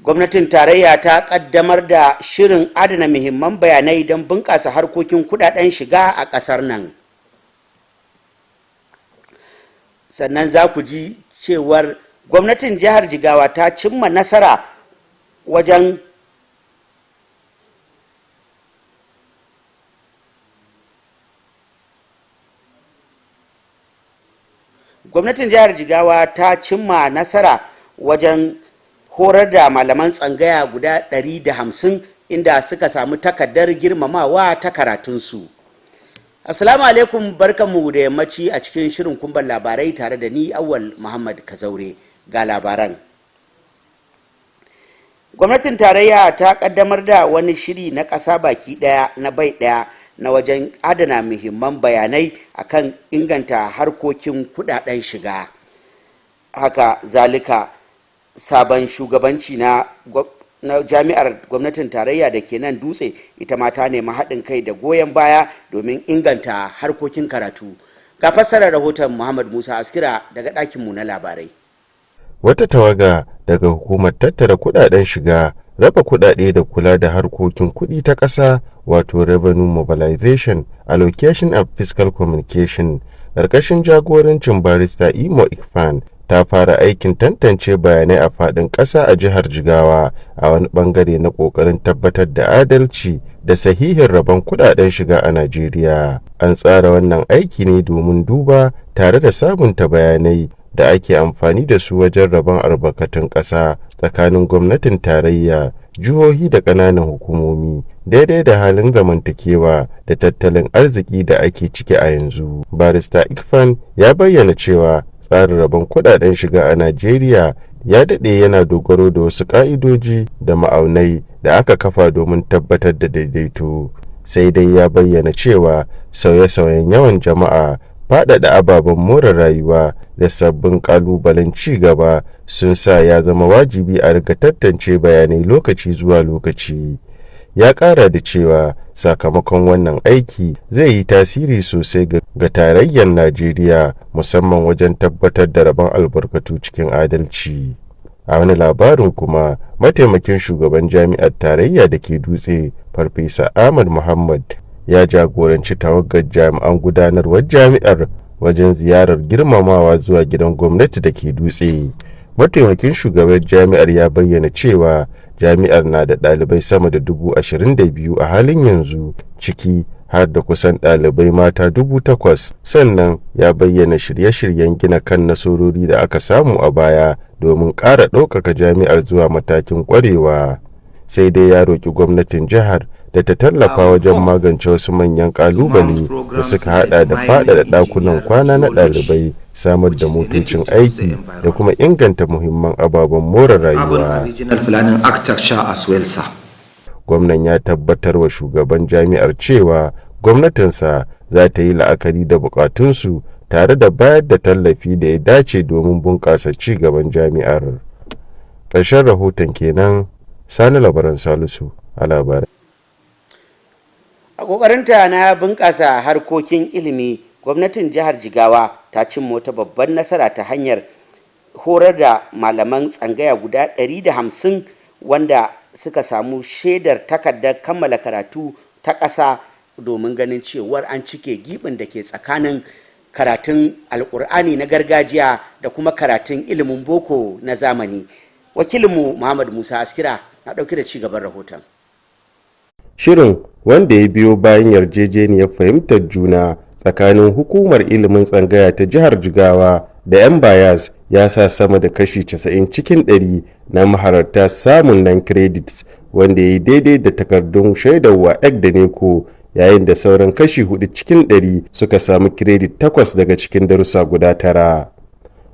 Gwamnatin tarayya ta kaddamar da shirin adana muhimman bayanai don bunƙasa harkokin kudaden shiga a ƙasar nan. Sannan za ku ji cewar gwamnatin jihar Jigawa ta cimma nasara wajen horar da malaman tsangaya guda 150 inda suka samu takardar girmamawa ta karatunsu. Assalamu alaikum, barkanmu da yammaci a cikin shirin kumban labarai tare da ni Awwal Muhammad Kazaure ga labaran. Gwamnatin tarayya ta kaddamar da wani shiri na ƙasa baki ɗaya na bai ɗaya na wajen adana muhimman bayanai akan inganta harkokin kudaden shiga. Haka zalika sabon shugabanci na jami'ar gwamnatin tarayya da ke nan Dutse ita ma ta nemi haɗin kai da goyon baya domin inganta harkokin karatu. Ga fassarar rahoton Muhammad Musa Askira daga ɗakinmu na labarai. Wata tawaga daga hukumar tattara kudaden shiga, raba kudade da kula da harkokin kudi ta ƙasa wato Revenue Mobilization, Allocation and Fiscal Communication ƙarƙashin jagorancin barista Imo Ikfan ta fara aikin tantance bayanai a faɗin ƙasa a jihar Jigawa a wani ɓangare na ƙoƙarin tabbatar da adalci da sahihin rabon kudaden shiga a Najeriya. An tsara wannan aiki ne domin duba tare da sabunta bayanai da ake amfani da su wajen rabon albarkatun ƙasa tsakanin gwamnatin tarayya, jihohi da ƙananan hukumomi, daidai da halin zamantakewa da tattalin arziki da ake ciki a yanzu. Barista Ikfan ya bayyana cewa tsarin rabon kudaden shiga a Najeriya ya daɗe yana dogaro da wasu ƙa'idoji da ma'aunai da aka kafa domin tabbatar da daidaito. Sai dai ya bayyana cewa sauye-sauyen yawan jama'a, faɗaɗa ababen more rayuwa da sabbin ƙalubalen ci gaba sun sa ya zama wajibi a riga tantance bayanai lokaci zuwa lokaci. Ya ƙara da cewa sakamakon wannan aiki zai yi tasiri sosai ga tarayyar Najeriya, musamman wajen tabbatar da rabon albarkatu cikin adalci. A wani labarin kuma, mataimakin shugaban jami'ar tarayya da ke Dutse, Farfesa Ahmad Muhammad, ya jagoranci tawagar jami'an gudanarwar jami'ar wajen ziyarar girmamawa zuwa gidan gwamnati da ke Dutse. Mataimakin shugaban jami'ar ya bayyana cewa jami'ar na da ɗalibai sama da 22,000 a halin yanzu, ciki har da kusan ɗalibai mata 8,000. Sannan ya bayyana shirye-shiryen gina kan nasarori da aka samu a baya domin ƙara ɗaukaka jami'ar zuwa matakin ƙwarewa. Sai dai ya roƙi gwamnatin jihar da ta tallafa wajen magance wasu manyan ƙalubale da suka hada da faɗaɗa ɗakunan kwana na ɗalibai, samar da motocin aiki da kuma inganta muhimman ababen more rayuwa. Gwamnan ya tabbatar wa shugaban jami'ar cewa gwamnatinsa za ta yi la'akari da bukatunsu tare da bayar da tallafi da ya dace domin bunƙasa ci gaban jami'ar. Ƙarshen rahoton kenan. Sani Labaran Salisu a labarai. A ƙoƙarinta na bunƙasa harkokin ilimi, gwamnatin jihar Jigawa ta cimma wata babban nasara ta hanyar horar da malaman tsangaya guda 150 wanda suka samu shaidar takardar kammala karatu ta ƙasa domin ganin cewar an cike gibin da ke tsakanin karatun alƙur'ani na gargajiya da kuma karatun ilimin boko na zamani. Wakilinmu Muhammad Musa Askira na ɗauke da ci gaban rahoton. Shirin, wanda ya biyo bayan yarjejeniyar fahimtar juna tsakanin hukumar ilimin tsangaya ta jihar Jigawa da 'yan bayas, ya sa sama da kashi 90 cikin 100 na mahalarta samun nan credits, wanda ya yi daidai da takardun shaidarwa ek da neko, yayin da sauran kashi 4 cikin 100 suka samu credit 8 daga cikin darussa guda 9.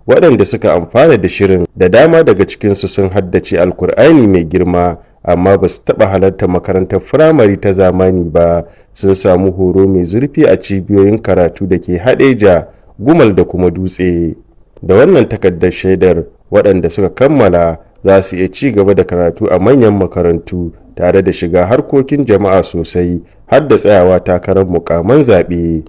Waɗanda suka amfana da shirin da dama daga cikinsu sun haddace Alkur'ani mai girma, amma ba su taɓa halartar makarantar firamare ta zamani ba. Sun samu horo mai zurfi a cibiyoyin karatu da ke Haɗeja, Gumal da kuma Dutse. Da wannan takardar shaidar, waɗanda suka kammala za su iya ci gaba da karatu a manyan makarantu tare da shiga harkokin jama'a sosai, har da tsayawa takarar mukaman zaɓe.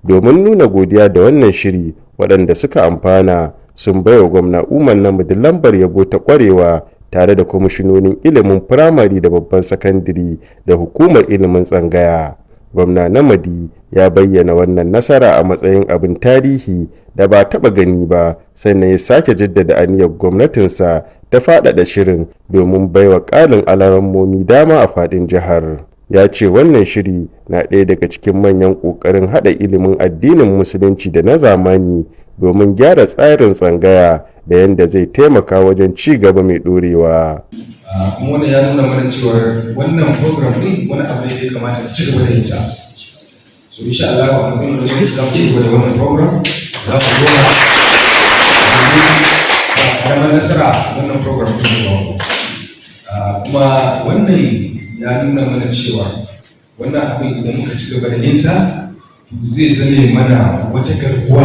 Domin nuna godiya da wannan shiri, waɗanda suka amfana sun baiwa gwamna Umar Namadi lambar yabo ta ƙwarewa tare da kwamishinonin ilimin firamare da babban sakandare da hukumar ilimin tsangaya. Gwamna Namadi ya bayyana wannan nasara a matsayin abin tarihi da ba taɓa gani ba, sannan ya sake jaddada aniyar gwamnatinsa ta faɗaɗa shirin domin baiwa ƙarin alarammomi dama a faɗin jihar. Ya ce wannan shiri na ɗaya daga cikin manyan ƙoƙarin haɗa ilimin addinin musulunci da na zamani domin gyara tsarin tsangaya da yadda zai taimaka wajen ci gaba mai ɗorewa. Kuma wannan ya nuna mana cewa wannan program ɗin wani abu ne da ya kamata a ci gaba da yin sa. So insha Allah a matsayin da za mu ci gaba da wannan program za mu zo na karamar nasara wannan program ɗin da kuma wannan ya nuna mana cewa wannan abin idan muka ci gaba da yin sa zai zame mana wata garkuwa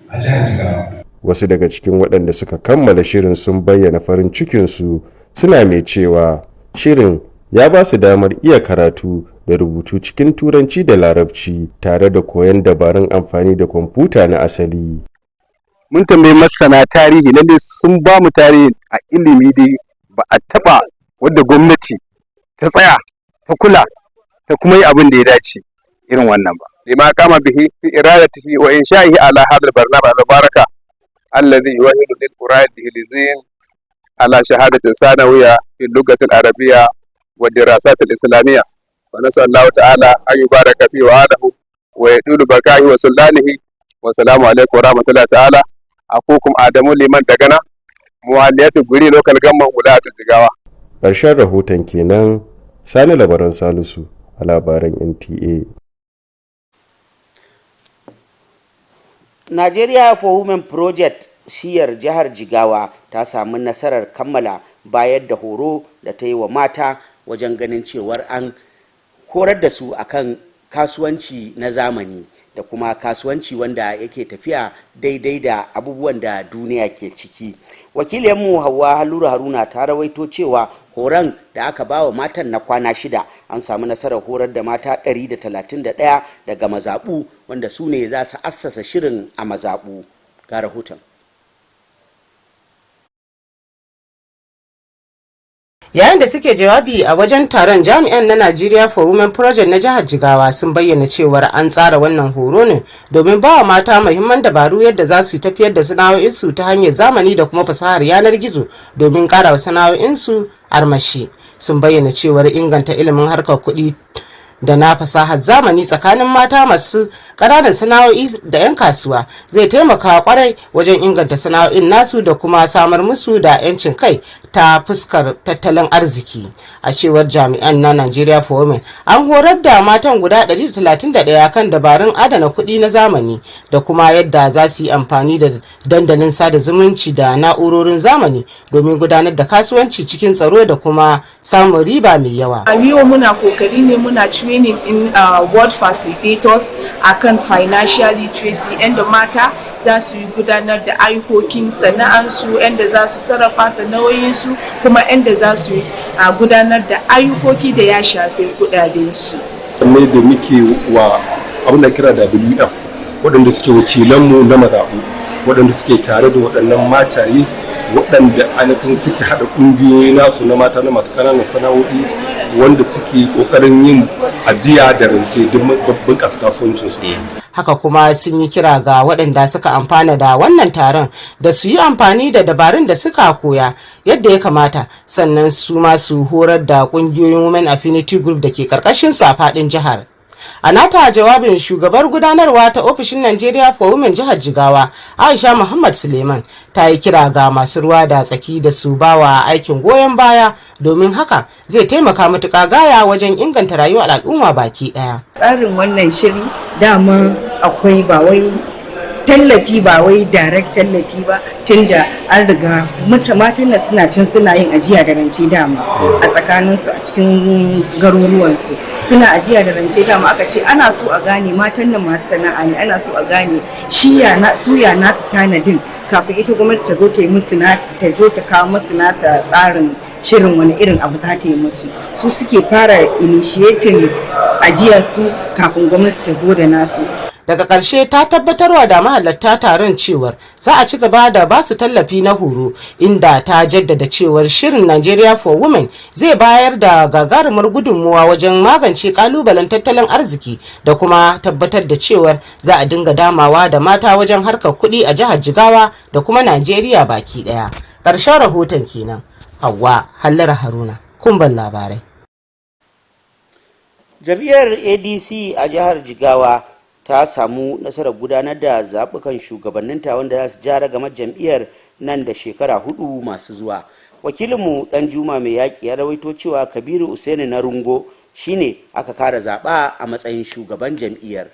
a jihar Jigawa. Wasu daga cikin waɗanda suka kammala shirin sun bayyana farin cikinsu, suna mai cewa shirin ya ba su damar iya karatu da rubutu cikin turanci da larabci tare da koyon dabarun amfani da kwamfuta na asali. Mun tambayi masana tarihi, lalle sun ba mu tarihi a ilimi dai ba a taɓa wadda gwamnati ta tsaya ta kula ta kuma yi abin da ya dace irin wannan ba. Lima kama bihi fi iradatihi wa insha'ihi ala hadal barnamij al-mubaraka alladhi yuwahidu lil qur'an dihilizin على شهادة ثانوية في اللغة العربية والدراسات الإسلامية، ونسأل الله تعالى أن يبارك فيه وآله ويدول بقائه وسلانه. والسلام عليكم ورحمة الله تعالى. أخوكم آدم لمن دقنا مواليات غري لوكال غما ولاية Jigawa. Ƙarshen rahoton kenan. Sani Labaran Salisu a labaran NTA. Nigeria for Women Project shiyar jihar Jigawa ta samu nasarar kammala bayar da horo da ta yi wa mata wajen ganin cewar an horar da su akan kasuwanci na zamani da kuma kasuwanci wanda yake tafiya daidai da abubuwan da duniya ke ciki. Wakiliyarmu Hauwa Haluru Haruna ta rawaito cewa horon da aka ba wa matan na kwana 6 an samu nasarar horar da mata 131 daga mazaɓu wanda su ne za su assasa shirin a mazaɓu. Ga rahoton. Yayin da suke jawabi a wajen taron, jami'an na Nigeria for Women Project na jihar Jigawa sun bayyana cewar an tsara wannan horo ne domin ba wa mata muhimman dabaru yadda za su tafiyar da sana'o'insu ta hanyar zamani da kuma fasahar yanar gizo domin ƙara wa sana'o'insu armashi. Sun bayyana cewar inganta ilimin harkar kuɗi da na fasahar zamani tsakanin mata masu ƙananan sana'o'i da 'yan kasuwa zai taimaka kwarai wajen inganta sana'o'in nasu da kuma samar musu da 'yancin kai ta fuskar tattalin arziki. A cewar jami'an na Nigeria for Women, an horar da matan guda 131 kan dabarun adana kuɗi na zamani da kuma yadda za su yi amfani da dandalin sada zumunci da na'urorin zamani domin gudanar da kasuwanci cikin tsaro da kuma samun riba mai yawa. A yau muna kokari ne muna training in word facilitators akan financial literacy, yadda mata za su yi gudanar da ayyukokin sana'ansu, yadda za su sarrafa sana'o'insu, kuma yadda za su gudanar da ayyukoki da ya shafi kudadensu. Ne da muke wa abin da kira WF, waɗanda suke wakilanmu na mazaɓu, waɗanda suke tare da waɗannan mataye, waɗanda ainihin suke haɗa ƙungiyoyi nasu na mata na masu ƙananan sana'o'i, wanda suke ƙoƙarin yin ajiya da rance don bunƙasa kasuwancinsu. Haka kuma sun yi kira ga waɗanda suka amfana da wannan taron da su yi amfani da dabarun da suka koya yadda ya kamata, sannan su ma su horar da ƙungiyoyin Women Affinity Group da ke ƙarƙashin su a faɗin jihar. A nata jawabin, shugabar gudanarwa ta ofishin Nigeria for Women jihar Jigawa, Aisha Muhammad Suleiman, ta yi kira ga masu ruwa da tsaki da su bawa aikin goyon baya domin haka zai taimaka matuƙa gaya wajen inganta rayuwar al'umma baki ɗaya. Tsarin wannan shiri dama akwai ba wai tallafi, ba wai direct tallafi ba, tunda an riga matan nan suna can suna yin ajiya da rance dama a tsakaninsu a cikin garuruwansu suna ajiya da rance dama. Aka ce ana so a gane matan nan masu sana'a ne, ana so a gane suya nasu tanadin kafin ita gwamnati ta zo ta yi musu ta zo ta kawo musu nata tsarin shirin wani irin abu za ta yi musu. Su suke fara initiating ajiyar su kafin gwamnati ta zo da nasu. daga ƙarshe ta tabbatarwa da mahalarta taron cewar za a ci gaba da ba su tallafi na horo, inda ta jaddada cewar shirin Nigeria for Women zai bayar da gagarumar gudunmuwa wajen magance kalubalen tattalin arziki da kuma tabbatar da cewar za a dinga damawa da mata wajen harkar kuɗi a jihar Jigawa da kuma Najeriya baki ɗaya. Ƙarshen rahoton kenan. Hauwa Hallara Haruna, kumban labarai. Jam'iyyar ADC a jihar Jigawa ta samu nasarar gudanar da zaɓukan shugabanninta wanda za su jara game jam'iyyar nan da shekara 4 masu zuwa. Wakilinmu Dan Juma mai yaƙi ya rawaito cewa Kabiru Usaini na Rungo shine aka kara zaɓa a matsayin shugaban jam'iyyar.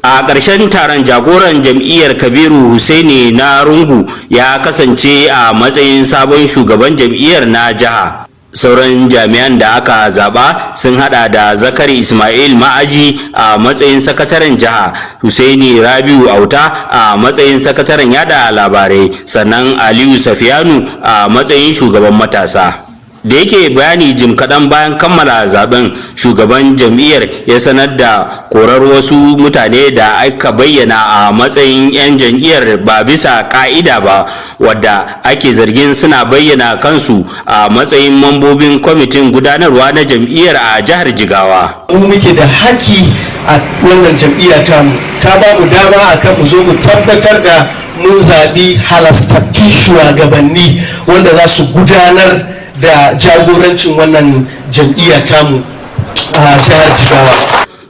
A ƙarshen taron jagoran jam'iyyar Kabiru Husaini na Rungu ya kasance a matsayin sabon shugaban jam'iyyar na jiha. Sauran jami'an da aka zaba sun hada da Zakari Ismail Ma'aji a matsayin sakataren jiha, Husaini Rabiu Auta a matsayin sakataren yada labarai, sannan Aliyu Safiyanu a matsayin shugaban matasa. Da yake bayani jim kaɗan bayan kammala zaben, shugaban jam'iyyar ya sanar da korar wasu mutane da aka bayyana a matsayin 'yan jam'iyyar ba bisa ka'ida ba, wadda ake zargin suna bayyana kansu a matsayin mambobin kwamitin gudanarwa na jam'iyyar a jihar Jigawa. Mu muke da haƙƙi a wannan jam'iyya ta ba mu dama akan mu zo mu tabbatar da mun zaɓi halastattun shugabanni wanda za su gudanar da jagorancin wannan jam'iyya tamu a jihar Jigawa.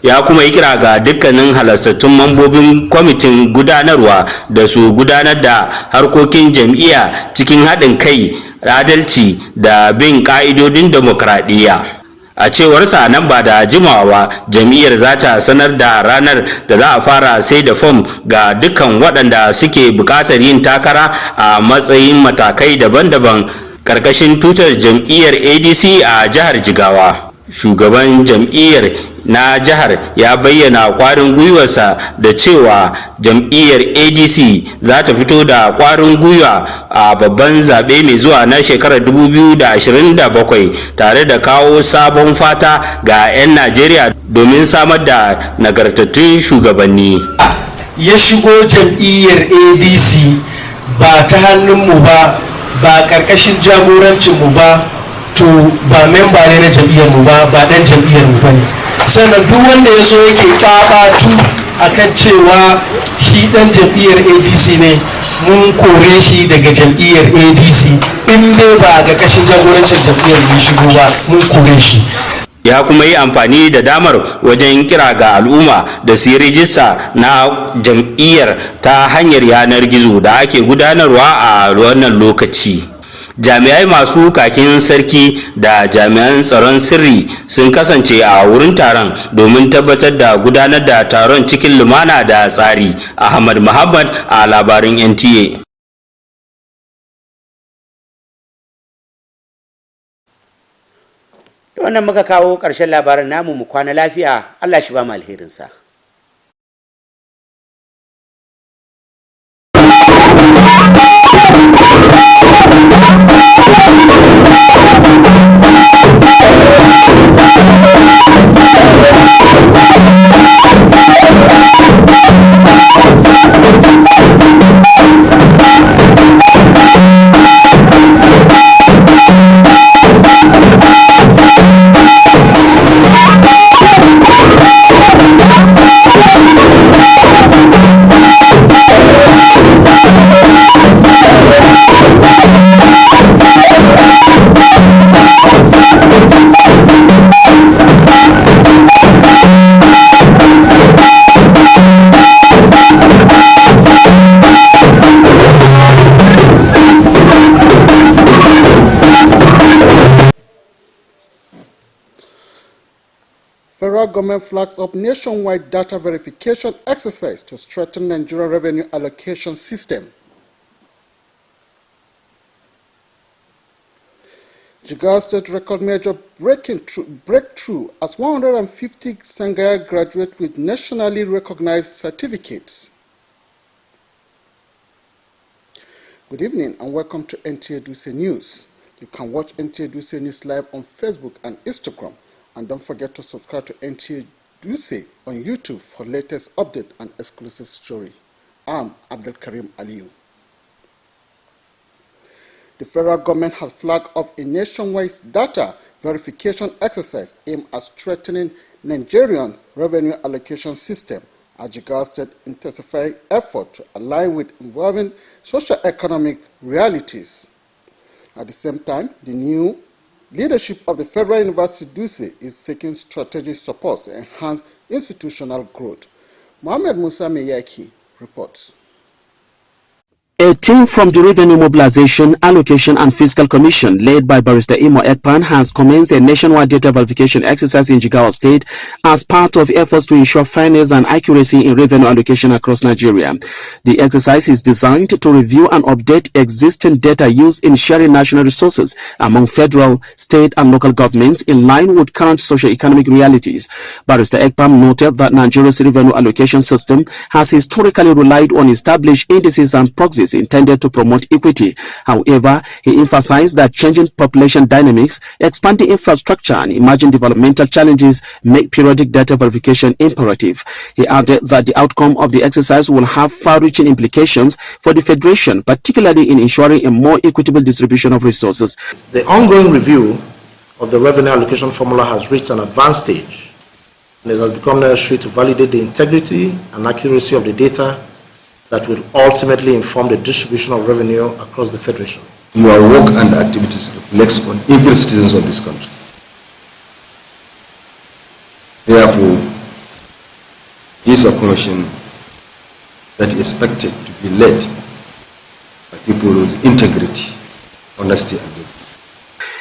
Ya kuma yi kira ga dukkanin halastattun mambobin kwamitin gudanarwa da su gudanar da harkokin jam'iyya cikin haɗin kai, adalci da bin ƙa'idodin demokradiyya. A cewarsa nan ba da jimawa jam'iyyar za ta sanar da ranar da za a fara sai da fom ga dukkan waɗanda suke buƙatar yin takara a matsayin matakai daban-daban karkashin tutar jam'iyyar ADC a jihar Jigawa. Shugaban jam'iyyar na jihar ya bayyana kwarin gwiwarsa da cewa jam'iyyar ADC za ta fito da kwarin gwiwa a babban zaɓe mai zuwa na shekarar 2027 tare da kawo sabon fata ga 'yan Najeriya domin samar da nagartattun shugabanni. Ya shigo jam'iyyar ADC ba ta hannunmu ba karkashin jagorancinmu ba, to ba memba ne na jam'iyyarmu ba dan jam'iyyarmu ba ne. Sannan duk wanda ya zo yake babatu akan cewa shi dan jam'iyyar ADC ne, mun kore shi daga jam'iyyar ADC. In dai ba a ƙarƙashin jagorancin jam'iyyar ya shigo ba, mun kore shi. Ya kuma yi amfani da damar wajen kira ga al'umma da su yi rijista na jam'iyyar ta hanyar yanar gizo da ake gudanarwa a wannan lokaci. Jami'ai masu kakin sarki da jami'an tsaron sirri sun kasance a wurin taron domin tabbatar da gudanar da taron cikin lumana da tsari. Ahmad Muhammad a labarin NTA. Wannan muka kawo ƙarshen labaran namu, mu kwana lafiya. Allah shi ba mu alherinsa. Federal government flags up nationwide data verification exercise to strengthen Nigerian revenue allocation system. Jigawa State record major breakthrough as 150 Sangaya graduate with nationally recognized certificates. Good evening and welcome to Nta Dutse News. You can watch Nta Dutse News live on Facebook and Instagram. And don't forget to subscribe to Nta Dutse on YouTube for latest update and exclusive story. I'm Abdul Karim Aliyu. The federal government has flagged off a nationwide data verification exercise aimed at strengthening Nigerian revenue allocation system as Jigawa State intensifies effort to align with evolving socio-economic realities. At the same time, the new leadership of the Federal University Dutse is seeking strategic support to enhance institutional growth. Mohamed Musa Meyaki reports. A team from the Revenue Mobilization, Allocation and Fiscal Commission, led by Barrister Imo Ekpan, has commenced a nationwide data verification exercise in Jigawa State as part of efforts to ensure fairness and accuracy in revenue allocation across Nigeria. The exercise is designed to review and update existing data used in sharing national resources among federal, state and local governments in line with current socio-economic realities. Barrister Ekpan noted that Nigeria's revenue allocation system has historically relied on established indices and proxies intended to promote equity. However, he emphasized that changing population dynamics, expanding infrastructure and emerging developmental challenges make periodic data verification imperative. He added that the outcome of the exercise will have far-reaching implications for the Federation, particularly in ensuring a more equitable distribution of resources. The ongoing review of the revenue allocation formula has reached an advanced stage, and it has become necessary to validate the integrity and accuracy of the data that will ultimately inform the distribution of revenue across the Federation. Your work and activities reflects on every citizen of this country. Therefore, this is a commission that is expected to be led by people with integrity, honesty, and dignity.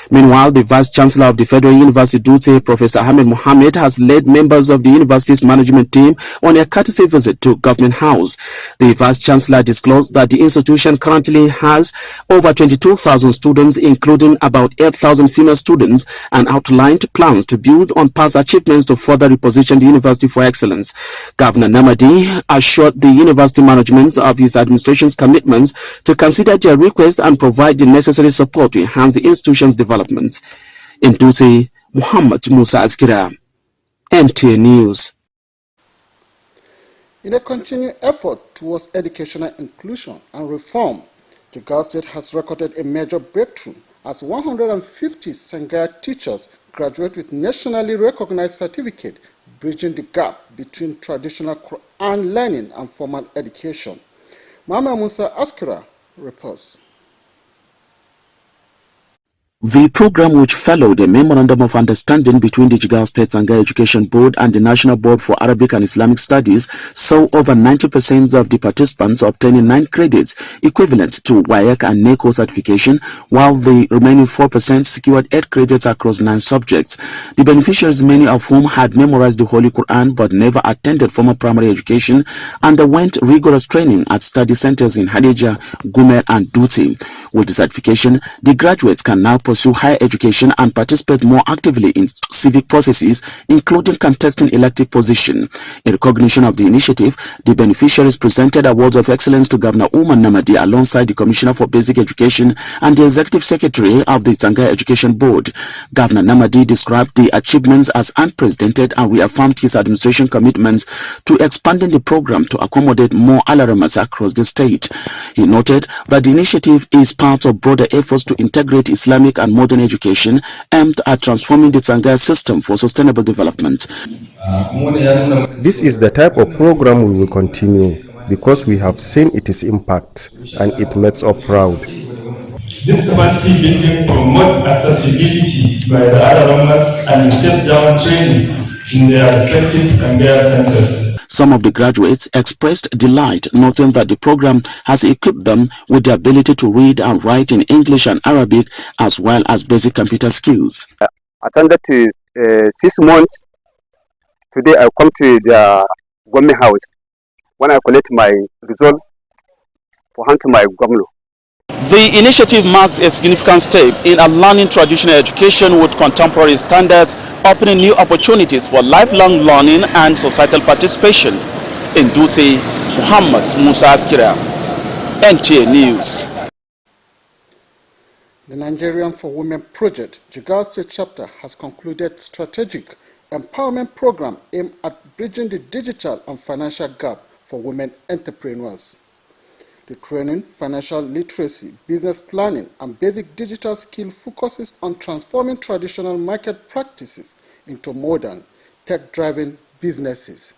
Meanwhile, the Vice Chancellor of the Federal University Dutse, Professor Ahmed Mohammed, has led members of the university's management team on a courtesy visit to Government House. The Vice Chancellor disclosed that the institution currently has over 22,000 students, including about 8,000 female students, and outlined plans to build on past achievements to further reposition the university for excellence. Governor Namadi assured the university management of his administration's commitments to consider their request and provide the necessary support to enhance the institution's development. In Dutse, Muhammad Musa Askira, Nta News. In a continued effort towards educational inclusion and reform, Jigawa State has recorded a major breakthrough as 150 Sangaya teachers graduate with nationally recognized certificate, bridging the gap between traditional Quran learning and formal education. Muhammad Musa Askira reports. The program, which followed a memorandum of understanding between the Jigawa State Sangaya Education Board and the National Board for Arabic and Islamic Studies, saw over 90% of the participants obtaining 9 credits equivalent to WAEC and NECO certification, while the remaining 4% secured 8 credits across 9 subjects. The beneficiaries, many of whom had memorized the Holy Quran but never attended formal primary education, underwent rigorous training at study centers in Hadija, Gumel and Dutse. With the certification, the graduates can now pursue higher education and participate more actively in civic processes, including contesting elective position. In recognition of the initiative, the beneficiaries presented awards of excellence to Governor Umar Namadi alongside the Commissioner for Basic Education and the Executive Secretary of the Sangaya Education Board. Governor Namadi described the achievements as unprecedented and reaffirmed his administration commitments to expanding the program to accommodate more alaramas across the state. He noted that the initiative is part of broader efforts to integrate Islamic and modern education aimed at transforming the Sangaya system for sustainable development. This is the type of program we will continue because we have seen its impact and it makes us proud. This capacity building promotes accessibility by the alumnus and step-down training in their respective Sangaya centers. Some of the graduates expressed delight, noting that the program has equipped them with the ability to read and write in English and Arabic, as well as basic computer skills. Attended to 6 months. Today I come to the government house. When I collect my result, for hand to my governor. The initiative marks a significant step in aligning traditional education with contemporary standards, opening new opportunities for lifelong learning and societal participation. In Dutse, Muhammad Musa Askira, Nta News. The Nigerian for Women project, Jigawa State chapter, has concluded strategic empowerment program aimed at bridging the digital and financial gap for women entrepreneurs. The training, financial literacy, business planning, and basic digital skill focuses on transforming traditional market practices into modern, tech-driven businesses.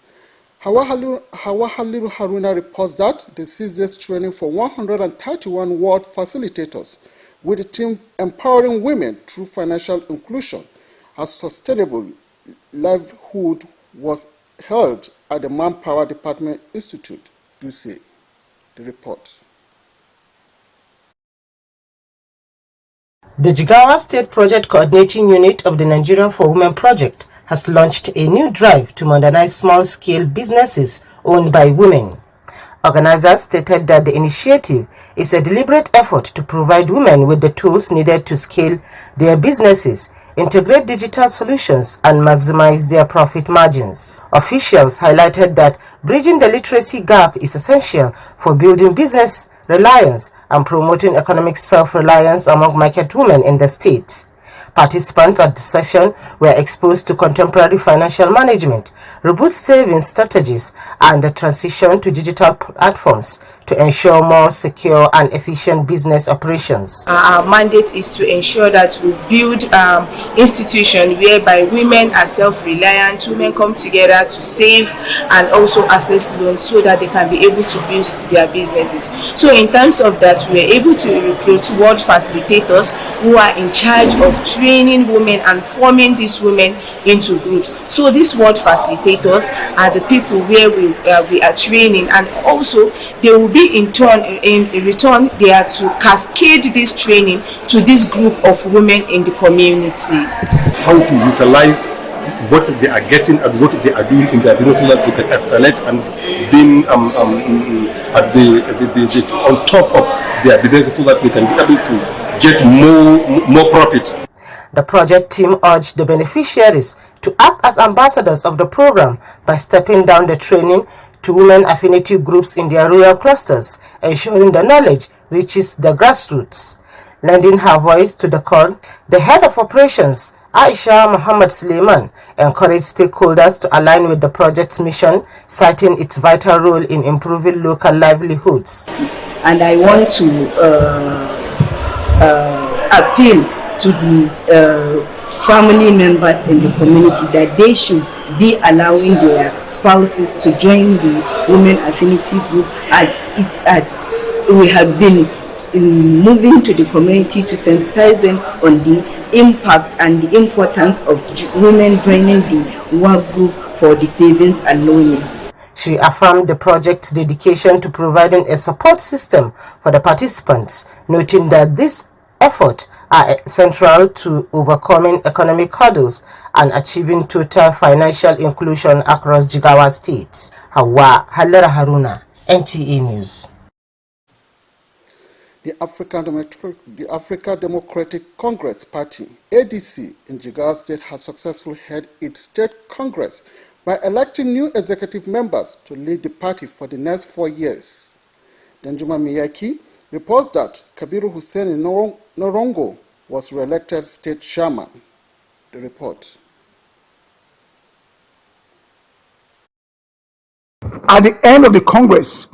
Hawa Haliru Haruna reports that the 6 days training for 131 ward facilitators, with the team empowering women through financial inclusion as sustainable livelihood, was held at the Manpower Department Institute, Dutse. The report. The Jigawa State Project Coordinating Unit of the Nigeria for Women project has launched a new drive to modernize small-scale businesses owned by women. Organizers stated that the initiative is a deliberate effort to provide women with the tools needed to scale their businesses, integrate digital solutions, and maximize their profit margins. Officials highlighted that bridging the literacy gap is essential for building business reliance and promoting economic self-reliance among market women in the state. Participants at the session were exposed to contemporary financial management, robust savings strategies, and the transition to digital platforms to ensure more secure and efficient business operations. Our mandate is to ensure that we build institutions whereby women are self-reliant, women come together to save and also access loans so that they can be able to build their businesses. So in terms of that, we are able to recruit ward facilitators who are in charge of training women and forming these women into groups. So these ward facilitators are the people where we are training, and also they will be in return they are to cascade this training to this group of women in the communities. How to utilize what they are getting and what they are doing in their business so that they can accelerate and being at the on top of their business so that they can be able to get more profit. The project team urged the beneficiaries to act as ambassadors of the program by stepping down the training to women affinity groups in their rural clusters, ensuring the knowledge reaches the grassroots. Lending her voice to the call, the head of operations, Aisha Muhammad Suleiman, encouraged stakeholders to align with the project's mission, citing its vital role in improving local livelihoods. And I want to appeal to the family members in the community that they should be allowing their spouses to join the women affinity group, as we have been moving to the community to sensitize them on the impact and the importance of women joining the work group for the savings and loaning. She affirmed the project's dedication to providing a support system for the participants, noting that this effort are central to overcoming economic hurdles and achieving total financial inclusion across Jigawa State. Hawa Halera Haruna, NTA News. The African Democratic Congress Party, ADC, in Jigawa State has successfully held its state congress by electing new executive members to lead the party for the next 4 years. Danjuma Miyaki reports that Kabiru Hussein Norongo was re-elected state chairman. The report. At the end of the Congress,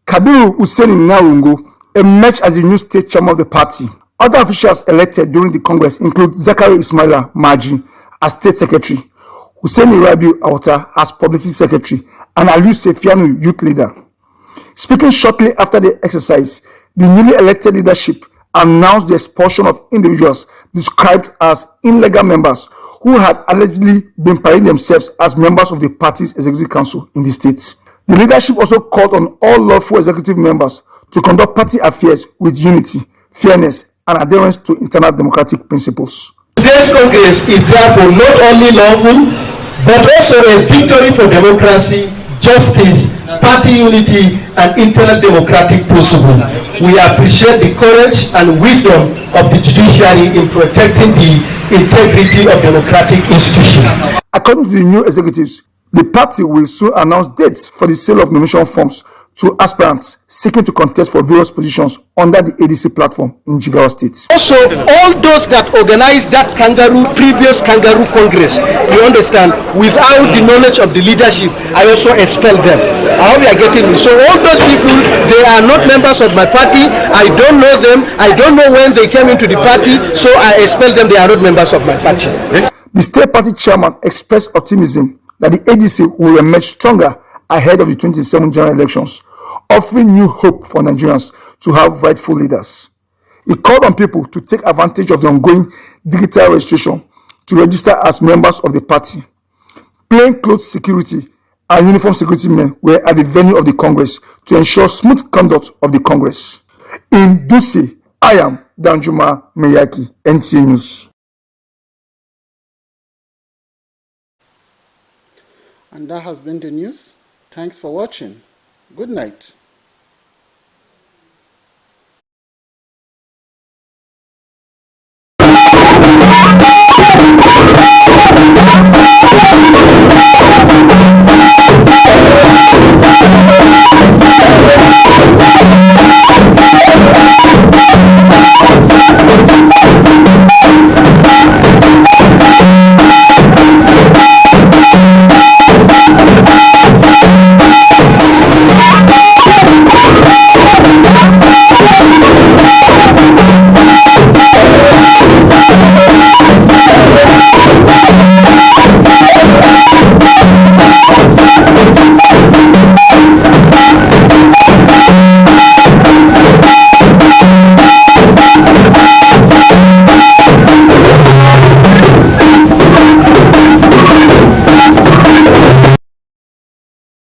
Kabiru Hussein Norongo emerged as the new state chairman of the party. Other officials elected during the Congress include Zakari Ismaila Maji as state secretary, Hussein Rabiu Auta as publicity secretary, and Aliu Sefianu youth leader. Speaking shortly after the exercise, the newly elected leadership announced the expulsion of individuals described as illegal members who had allegedly been parading themselves as members of the party's executive council in the state. The leadership also called on all lawful executive members to conduct party affairs with unity, fairness, and adherence to internal democratic principles. Today's Congress is therefore not only lawful, but also a victory for democracy, justice, party unity, and internal democratic principle. We appreciate the courage and wisdom of the judiciary in protecting the integrity of democratic institutions. According to the new executives, the party will soon announce dates for the sale of nomination forms to aspirants seeking to contest for various positions under the ADC platform in Jigawa State. Also, all those that organized that previous kangaroo congress, you understand, without the knowledge of the leadership, I also expelled them. I hope you are getting me. So all those people, they are not members of my party. I don't know them. I don't know when they came into the party, so I expelled them. They are not members of my party. The state party chairman expressed optimism that the ADC will emerge stronger ahead of the 2027 general elections, offering new hope for Nigerians to have rightful leaders. He called on people to take advantage of the ongoing digital registration to register as members of the party. Plainclothes security and uniform security men were at the venue of the Congress to ensure smooth conduct of the Congress. In Dutse, I am Danjuma Meyaki, NTA News. And that has been the news. Thanks for watching. Good night.